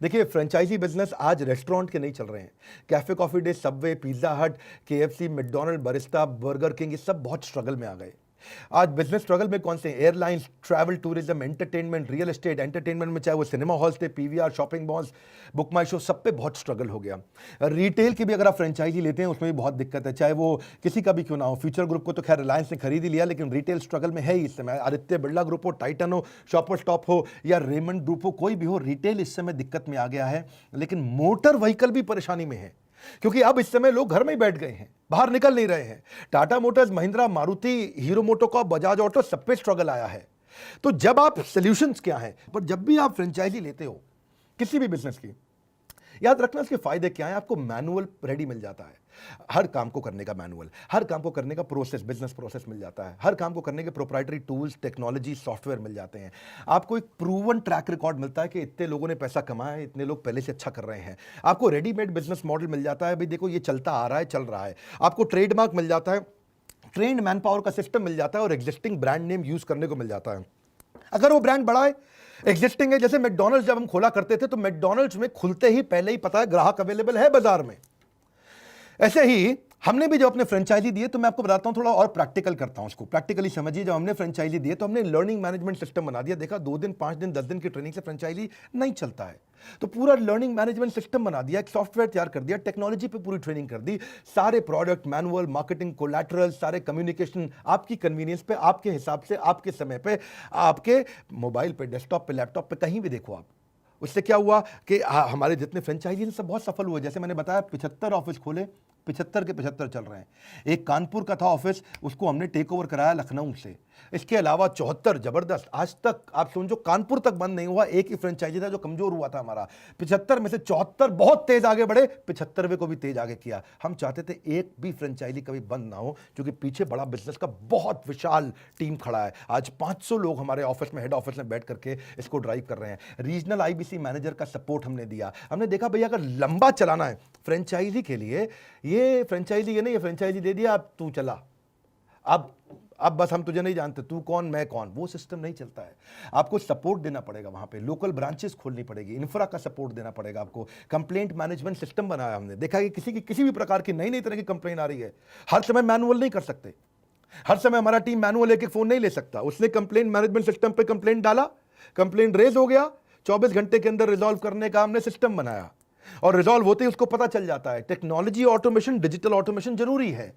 देखिए, franchise business आज restaurant के नहीं चल रहे हैं। Cafe Coffee Day, Subway, Pizza Hut, KFC, McDonald, Barista, Burger King, ये सब बहुत स्ट्रगल में आ गए। आज बिजनेस स्ट्रगल में कौन से? Airlines, travel tourism, entertainment, real estate. Entertainment में चाहे वो सिनेमा हॉल्स थे, पीवीआर, शॉपिंग मॉल्स, बुक माई शो, सब पे बहुत स्ट्रगल हो गया। रिटेल की भी अगर आप फ्रेंचाइजी लेते हैं उसमें भी बहुत दिक्कत है, चाहे वो किसी का भी क्यों ना हो। फ्यूचर ग्रुप को तो खैर रिलायंस ने खरीद ही लिया, लेकिन रिटेल स्ट्रगल में है ही इस समय। आदित्य बिरला ग्रुप हो, टाइटन हो, शॉपर स्टॉप हो या रेमंड ग्रुप हो, कोई भी हो, रिटेल इस समय दिक्कत में आ गया है। लेकिन मोटर व्हीकल भी परेशानी में है, क्योंकि अब इस समय लोग घर में ही बैठ गए हैं, बाहर निकल नहीं रहे हैं। Tata Motors, Mahindra, Maruti, hero MotoCorp, Bajaj auto, सब पे स्ट्रगल आया है। तो जब आप सॉल्यूशंस क्या है, पर जब भी आप फ्रेंचाइजी लेते हो किसी भी बिजनेस की, याद रखना इसके फायदे क्या है। आपको मैनुअल रेडी मिल जाता है, हर काम को करने का मैनुअल, हर काम को करने का प्रोसेस, बिजनेस प्रोसेस मिल जाता है, हर काम को करने के प्रोप्राइटरी टूल्स, टेक्नोलॉजी, सॉफ्टवेयर मिल जाते हैं। आपको एक प्रूवन ट्रैक रिकॉर्ड मिलता है कि इतने लोगों ने पैसा कमाया है, इतने लोग पहले से अच्छा कर रहे हैं। आपको रेडीमेड बिजनेस मॉडल मिल जाता है, भाई देखो ये चलता आ रहा है, चल रहा है। आपको ट्रेडमार्क मिल जाता है, ट्रेंड मैन पावर का सिस्टम मिल जाता है और एग्जिस्टिंग ब्रांड नेम यूज करने को मिल जाता है। अगर वो ब्रांड बड़ा है, एग्जिस्टिंग है, जैसे मैकडॉनल्ड्स जब हम खोला करते थे तो मैकडॉनल्ड्स में खुलते ही पहले ही पता है ग्राहक अवेलेबल है बाजार में। ऐसे ही हमने भी जब अपने फ्रेंचाइजी दिए, तो मैं आपको बताता हूं, थोड़ा और प्रैक्टिकल करता हूं, उसको प्रैक्टिकली समझिए। जब हमने फ्रेंचाइजी दिए तो हमने लर्निंग मैनेजमेंट सिस्टम बना दिया। देखा 2 दिन, 5 दिन, 10 दिन की ट्रेनिंग से फ्रेंचाइजी नहीं चलता है, तो पूरा लर्निंग मैनेजमेंट सिस्टम बना दिया, एक सॉफ्टवेयर तैयार कर दिया, टेक्नोलॉजी पे पूरी ट्रेनिंग कर दी। सारे प्रोडक्ट, मैनुअल, मार्केटिंग, कोलैटरल, सारे कम्युनिकेशन आपकी कन्वीनियंस पे, आपके हिसाब से, आपके समय पे, आपके मोबाइल पे, डेस्कटॉप पे, लैपटॉप पे, कहीं भी देखो आप। उससे क्या हुआ कि हमारे जितने फ्रेंचाइजी सब बहुत सफल हुए। जैसे मैंने बताया 75 ऑफिस खोले, 75 के 75 चल रहे हैं। एक कानपुर का था ऑफिस, उसको हमने टेक ओवर कराया लखनऊ से। इसके अलावा 74 जबरदस्त, आज तक आप समझो कानपुर तक बंद नहीं हुआ। एक ही फ्रेंचाइजी था जो कमजोर हुआ था हमारा। 75 में से 74 बहुत तेज आगे बढ़े, 75वें को भी तेज आगे किया। हम चाहते थे एक भी फ्रेंचाइजी कभी बंद ना हो, क्योंकि पीछे बड़ा बिजनेस का बहुत विशाल टीम खड़ा है। आज 500 लोग हमारे ऑफिस में, हेड ऑफिस में बैठ करके इसको ड्राइव कर रहे हैं। रीजनल आईबीसी मैनेजर का सपोर्ट हमने दिया। हमने देखा भैया अगर लंबा चलाना है फ्रेंचाइजी के लिए, ये फ्रेंचाइजी ये नहीं है फ्रेंचाइजी दे दिया अब तू चला, अब बस हम तुझे नहीं जानते, तू कौन मैं कौन, वो सिस्टम नहीं चलता है। आपको सपोर्ट देना पड़ेगा, वहां पे लोकल ब्रांचेस खोलनी पड़ेगी, इंफ्रा का सपोर्ट देना पड़ेगा आपको। कंप्लेंट मैनेजमेंट सिस्टम बनाया हमने। देखा कि किसी भी प्रकार की नई नई तरह की कंप्लेंट आ रही है, हर समय मैनुअल नहीं कर सकते, हर समय हमारा टीम मैनुअल एक फोन नहीं ले सकता। उसने कंप्लेंट मैनेजमेंट सिस्टम पे कंप्लेंट डाला, कंप्लेंट रेज हो गया, 24 घंटे के अंदर रिजॉल्व करने का हमने सिस्टम बनाया, और रिजॉल्व होते ही उसको पता चल जाता है। टेक्नोलॉजी ऑटोमेशन, डिजिटल ऑटोमेशन जरूरी है।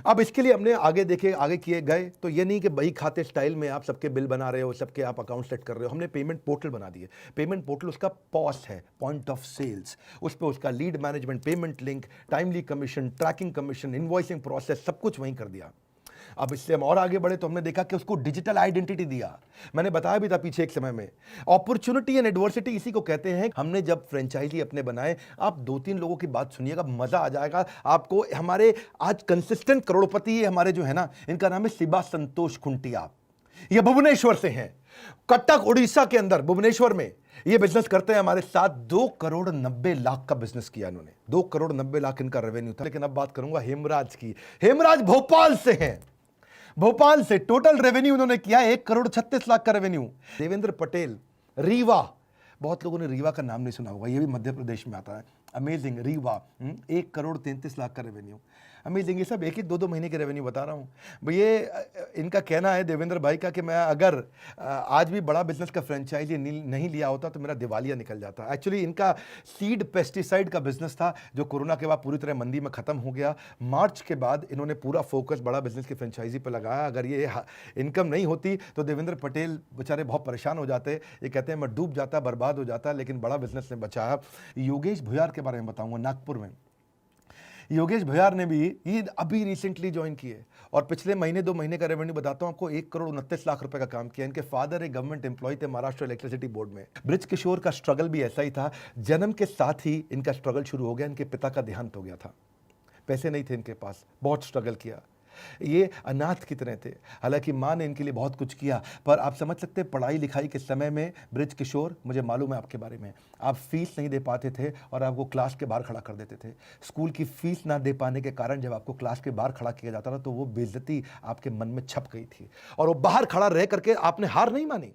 अब इसके लिए हमने आगे किए गए, तो ये नहीं कि बही खाते स्टाइल में आप सबके बिल बना रहे हो, सबके आप अकाउंट सेट कर रहे हो। हमने पेमेंट पोर्टल बना दिए। पेमेंट पोर्टल उसका पॉस है, पॉइंट ऑफ सेल्स, उस पर उसका lead management, payment link, timely commission, tracking commission, invoicing process, सब कुछ वहीं कर दिया। अब इससे हम और आगे बढ़े तो हमने देखा कि उसको डिजिटल आइडेंटिटी दिया। मैंने बताया भी था पीछे एक समय में, अपॉर्चुनिटी एंड एडवर्सिटी इसी को कहते हैं। हमने जब फ्रेंचाइजी अपने बनाए, आप 2-3 लोगों की बात सुनिएगा, मजा आ जाएगा आपको। हमारे आज कंसिस्टेंट करोड़पति हमारे जो है ना, इनका नाम है शिबा संतोष खुंटिया। ये भुवनेश्वर से हैं, कटक उड़ीसा के अंदर भुवनेश्वर में ये बिजनेस करते हैं हमारे साथ। 2 करोड़ 90 लाख का बिजनेस किया इन्होंने, 2 करोड़ 90 लाख इनका रेवेन्यू था। लेकिन अब बात करूंगा हेमराज की। हेमराज भोपाल से हैं, भोपाल से टोटल रेवेन्यू उन्होंने किया 1 करोड़ 36 लाख का रेवेन्यू। देवेंद्र पटेल, रीवा, बहुत लोगों ने रीवा का नाम नहीं सुना होगा, ये भी मध्य प्रदेश में आता है। अमेजिंग, रीवा, 1 करोड़ 33 लाख का रेवेन्यू। अमेजिंग, ये सब 1-2 महीने के रेवेन्यू बता रहा हूँ। ये इनका कहना है देवेंद्र भाई का कि मैं अगर आज भी बड़ा बिजनेस का फ्रेंचाइजी नहीं लिया होता तो मेरा दिवालिया निकल जाता। एक्चुअली इनका सीड पेस्टिसाइड का बिजनेस था, जो कोरोना के बाद पूरी तरह मंदी में खत्म हो गया। मार्च के बाद इन्होंने पूरा फोकस बड़ा बिजनेस की फ्रेंचाइजी पर लगाया। अगर ये इनकम नहीं होती तो देवेंद्र पटेल बेचारे बहुत परेशान हो जाते। ये कहते हैं मैं डूब जाता, बर्बाद हो जाता, लेकिन बड़ा बिजनेस ने बचाया। योगेश भुयार के बारे में बताऊंगा, नागपुर में। योगेश भुयार ने भी ये अभी रिसेंटली ज्वाइन किए, और पिछले महीने 2 महीने का रेवेन्यू बताता हूं आपको, 1 करोड़ 29 लाख रुपए का काम किया। इनके फादर एक गवर्नमेंट एम्प्लॉय थे महाराष्ट्र इलेक्ट्रिसिटी बोर्ड में। ब्रिज किशोर का स्ट्रगल भी ऐसा ही था, जन्म के साथ ही इनका स्ट्रगल शुरू हो गया। इनके पिता का देहांत हो गया था, पैसे नहीं थे इनके पास, बहुत स्ट्रगल किया। ये अनाथ की तरह थे, हालांकि माँ ने इनके लिए बहुत कुछ किया। पर आप समझ सकते हैं पढ़ाई लिखाई के समय में ब्रिज किशोर, मुझे मालूम है आपके बारे में, आप फीस नहीं दे पाते थे और आपको क्लास के बाहर खड़ा कर देते थे। स्कूल की फीस ना दे पाने के कारण जब आपको क्लास के बाहर खड़ा किया जाता था तो वो बेइज्जती आपके मन में छप गई थी, और वो बाहर खड़ा रह करके आपने हार नहीं मानी।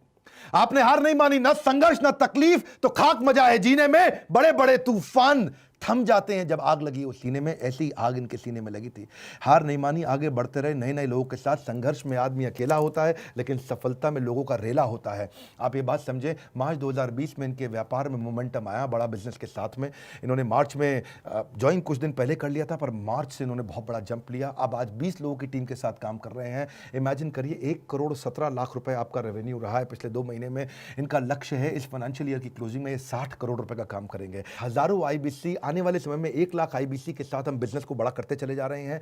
आपने हार नहीं मानी, ना संघर्ष ना तकलीफ, तो खाक मजा है जीने में। बड़े बड़े तूफान थम जाते हैं जब आग लगी उस सीने में, ऐसी आग इनके सीने में लगी थी। हार नहीं मानी, आगे बढ़ते रहे नए नए लोगों के साथ। संघर्ष में आदमी अकेला होता है, लेकिन सफलता में लोगों का रेला होता है। आप ये बात समझें, मार्च 2020 में इनके व्यापार में मोमेंटम आया बड़ा बिजनेस के साथ में। इन्होंने मार्च में ज्वाइन कुछ दिन पहले कर लिया था, पर मार्च से इन्होंने बहुत बड़ा जंप लिया। अब आज 20 लोगों की टीम के साथ काम कर रहे हैं। इमेजिन करिए 1,17,00,000 रुपए आपका रेवेन्यू रहा है पिछले 2 महीने में। इनका लक्ष्य है इस फाइनेंशियल ईयर की क्लोजिंग में ये 60 करोड़ रुपए का काम करेंगे। हजारों IBC, आने वाले समय में 1 लाख IBC के साथ हम बिजनेस को बड़ा करते चले जा रहे हैं।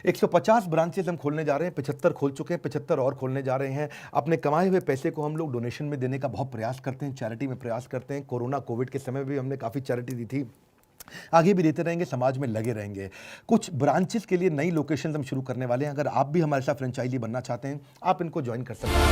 150 ब्रांचेस हम खोलने जा रहे हैं, 75 खोल चुके हैं, 75 और खोलने जा रहे हैं। अपने कमाए हुए पैसे को हम लोग डोनेशन में देने का बहुत प्रयास करते हैं, चैरिटी में प्रयास करते हैं। कोरोना कोविड के समय भी हमने काफ़ी चैरिटी दी थी, आगे भी देते रहेंगे, समाज में लगे रहेंगे। कुछ ब्रांचेस के लिए नई लोकेशन हम शुरू करने वाले हैं। अगर आप भी हमारे साथ फ्रेंचाइजी बनना चाहते हैं, आप इनको ज्वाइन कर सकते हैं।